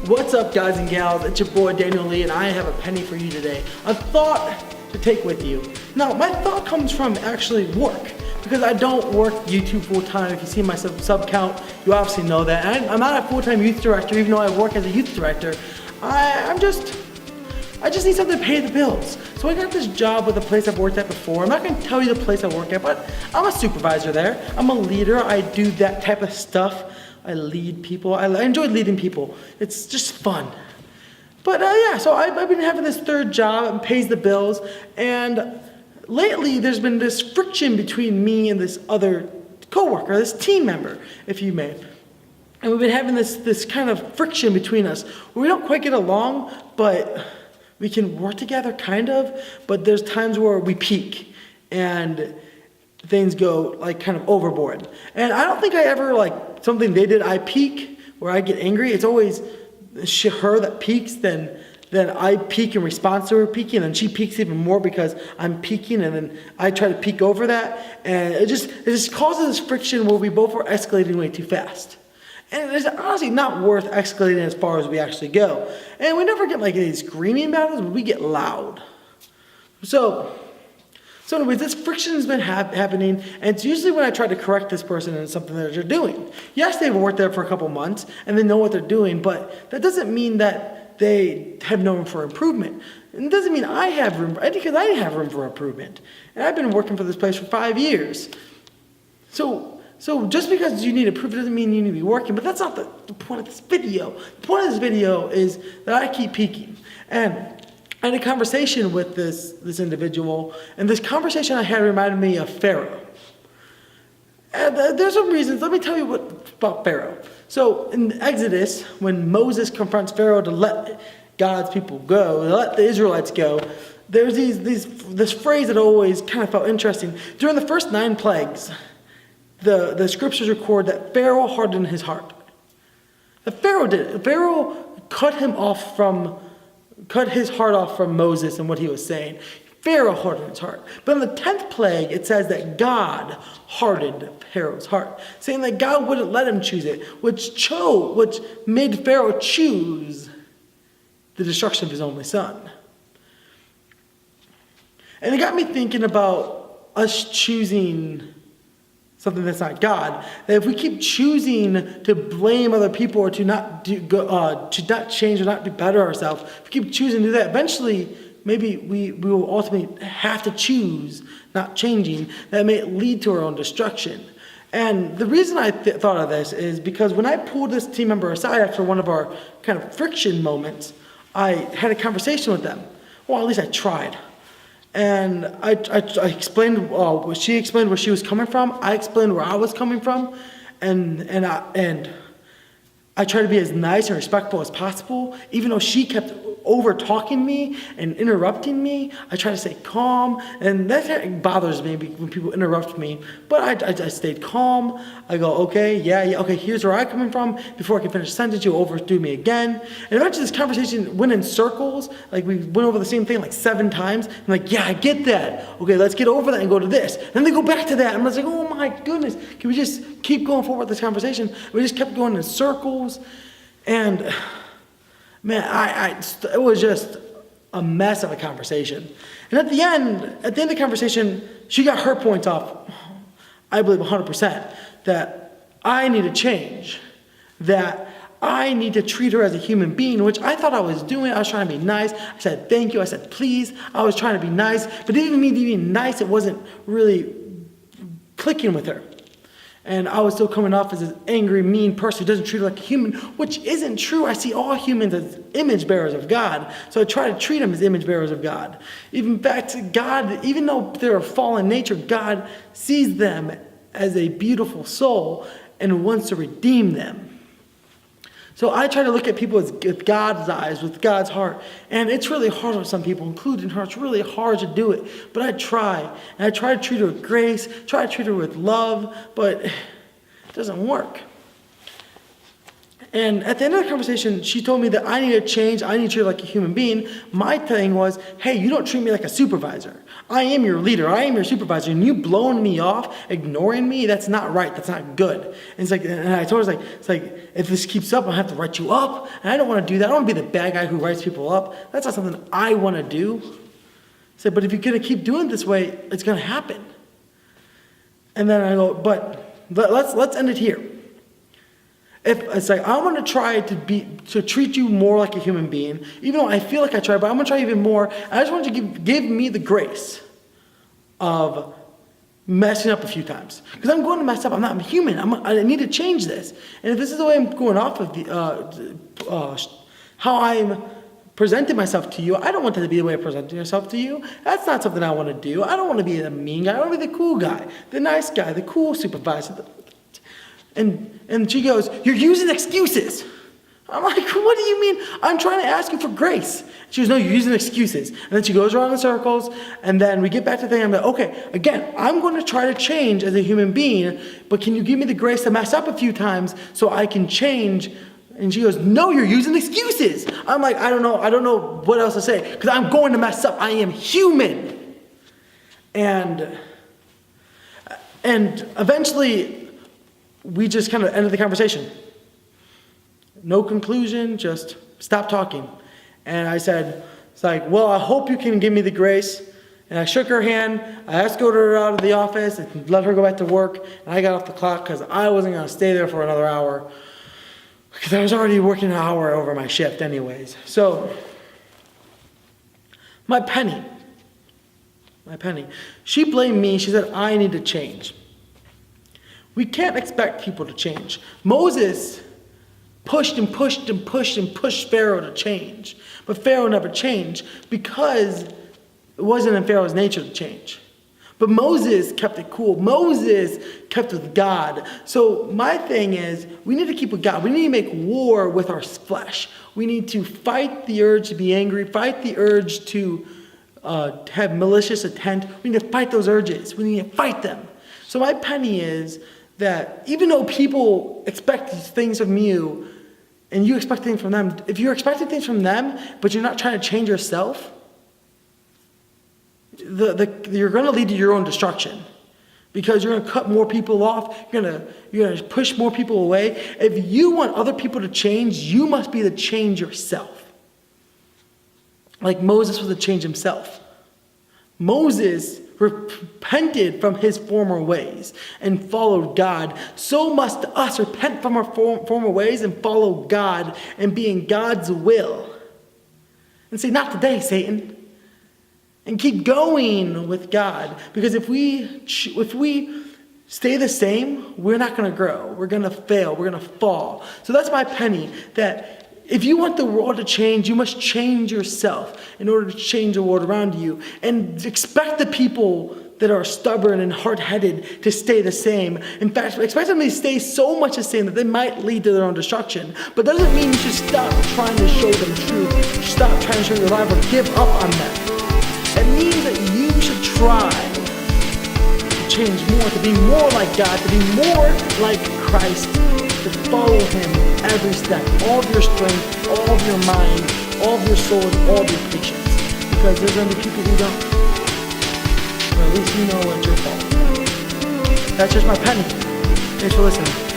What's up, guys and gals? It's your boy Daniel Lee, and I have a penny for you today. A thought to take with you. Now, my thought comes from actually work, because I don't work YouTube full time. If you see my sub count, you obviously know that. And I'm not a full-time youth director, even though I work as a youth director. I just need something to pay the bills. So I got this job with a place I've worked at before. I'm not gonna tell you the place I work at, but I'm a supervisor there. I'm a leader. I do that type of stuff. I lead people. I enjoy leading people. It's just fun. But yeah, so I've been having this third job. It pays the bills. And lately, there's been this friction between me and this other coworker, this team member, if you may. And we've been having this kind of friction between us where we don't quite get along, but we can work together, kind of, but there's times where we peak and things go like kind of overboard. And I don't think I ever, like, something they did, I peak, where I get angry. It's always her that peaks, then I peak in response to her peaking, and she peaks even more because I'm peaking, and then I try to peak over that. And it just causes this friction where we both are escalating way too fast. And it's honestly not worth escalating as far as we actually go. And we never get like these screaming battles, but we get loud. So anyways, this friction has been happening, and it's usually when I try to correct this person in something that they're doing. Yes, they've worked there for a couple months, and they know what they're doing, but that doesn't mean that they have no room for improvement. And it doesn't mean I have room, because I have room for improvement. And I've been working for this place for 5 years. So just because you need improvement doesn't mean you need to be working, but that's not the point of this video. The point of this video is that I keep peaking. And I had a conversation with this individual, and this conversation I had reminded me of Pharaoh. And there's some reasons. Let me tell you about Pharaoh. So in Exodus, when Moses confronts Pharaoh to let God's people go, to let the Israelites go, there's this phrase that always kind of felt interesting. During the first 9 plagues, the scriptures record that Pharaoh hardened his heart. That Pharaoh did it. Pharaoh cut his heart off from Moses and what he was saying. Pharaoh hardened his heart. But in the 10th plague, it says that God hardened Pharaoh's heart, saying that God wouldn't let him choose it, which made Pharaoh choose the destruction of his only son. And it got me thinking about us choosing something that's not God. That if we keep choosing to blame other people or to not change or not do better ourselves, if we keep choosing to do that, eventually maybe we will ultimately have to choose not changing. That may lead to our own destruction. And the reason I thought of this is because when I pulled this team member aside after one of our kind of friction moments, I had a conversation with them. Well, at least I tried. And I explained, she explained where she was coming from. I explained where I was coming from. And I tried to be as nice and respectful as possible. Even though she kept over-talking me and interrupting me, I tried to stay calm. And that bothers me when people interrupt me. But I stayed calm. I go, okay, yeah, okay, here's where I'm coming from. Before I can finish the sentence, you overdo me again. And eventually this conversation went in circles. Like we went over the same thing like 7 times. I'm like, yeah, I get that. Okay, let's get over that and go to this. And then they go back to that. And I was like, oh my goodness, can we just keep going forward with this conversation? We just kept going in circles. And man, it was just a mess of a conversation. And at the end of the conversation, she got her points off, I believe 100%, that I need to change, that I need to treat her as a human being, which I thought I was doing. I was trying to be nice. I said, thank you. I said, please. I was trying to be nice. But even me being nice, it wasn't really clicking with her. And I was still coming off as an angry, mean person who doesn't treat her like a human, which isn't true. I see all humans as image bearers of God. So I try to treat them as image bearers of God. In fact, God, even though they're a fallen nature, God sees them as a beautiful soul and wants to redeem them. So I try to look at people with God's eyes, with God's heart. And it's really hard for some people, including her. It's really hard to do it. But I try. And I try to treat her with grace, try to treat her with love, but it doesn't work. And at the end of the conversation, she told me that I need to change, I need to treat her like a human being. My thing was, hey, you don't treat me like a supervisor. I am your leader, I am your supervisor, and you blowing me off, ignoring me, that's not right, that's not good. And it's like, and I told her, it's like, if this keeps up, I'll have to write you up, and I don't want to do that. I don't want to be the bad guy who writes people up. That's not something I want to do. I said, but if you're going to keep doing it this way, it's going to happen. And then I go, but let's end it here. If it's like, I want to try to treat you more like a human being, even though I feel like I try, but I'm going to try even more. I just want you to give me the grace of messing up a few times. Because I'm going to mess up. I'm human. I need to change this. And if this is the way I'm going off of how I'm presenting myself to you, I don't want that to be the way of presenting yourself to you. That's not something I want to do. I don't want to be the mean guy. I want to be the cool guy, the nice guy, the cool supervisor. And she goes, you're using excuses. I'm like, what do you mean? I'm trying to ask you for grace. She goes, no, you're using excuses. And then she goes around in circles, and then we get back to the thing. I'm like, okay, again, I'm going to try to change as a human being, but can you give me the grace to mess up a few times so I can change? And she goes, no, you're using excuses. I'm like, I don't know what else to say, because I'm going to mess up. I am human. And eventually, we just kind of ended the conversation. No conclusion, just stop talking. And I said, it's like, well, I hope you can give me the grace. And I shook her hand. I escorted her out of the office and let her go back to work. And I got off the clock because I wasn't going to stay there for another hour, because I was already working an hour over my shift anyways. So, my penny. She blamed me. She said, I need to change. We can't expect people to change. Moses pushed Pharaoh to change. But Pharaoh never changed because it wasn't in Pharaoh's nature to change. But Moses kept it cool. Moses kept with God. So my thing is, we need to keep with God. We need to make war with our flesh. We need to fight the urge to be angry, fight the urge to have malicious intent. We need to fight those urges. We need to fight them. So my penny is that even though people expect these things from you, and you expect things from them, if you're expecting things from them, but you're not trying to change yourself, you're going to lead to your own destruction. Because you're going to cut more people off, you're going to push more people away. If you want other people to change, you must be the change yourself. Like Moses was the change himself. Moses repented from his former ways and followed God. So must us repent from our former ways and follow God and be in God's will. And say, not today, Satan. And keep going with God. Because if we stay the same, we're not going to grow. We're going to fail. We're going to fall. So that's my penny, that if you want the world to change, you must change yourself in order to change the world around you. And expect the people that are stubborn and hard-headed to stay the same. In fact, expect them to stay so much the same that they might lead to their own destruction. But that doesn't mean you should stop trying to show them truth. Stop trying to show your life or give up on them. It means that you should try to change more, to be more like God, to be more like Christ, to follow Him every step, all of your strength, all of your mind, all of your soul, and all of your patience. Because there's going to be people who don't. Or at least you know it's your fault. That's just my penny. Thanks for listening.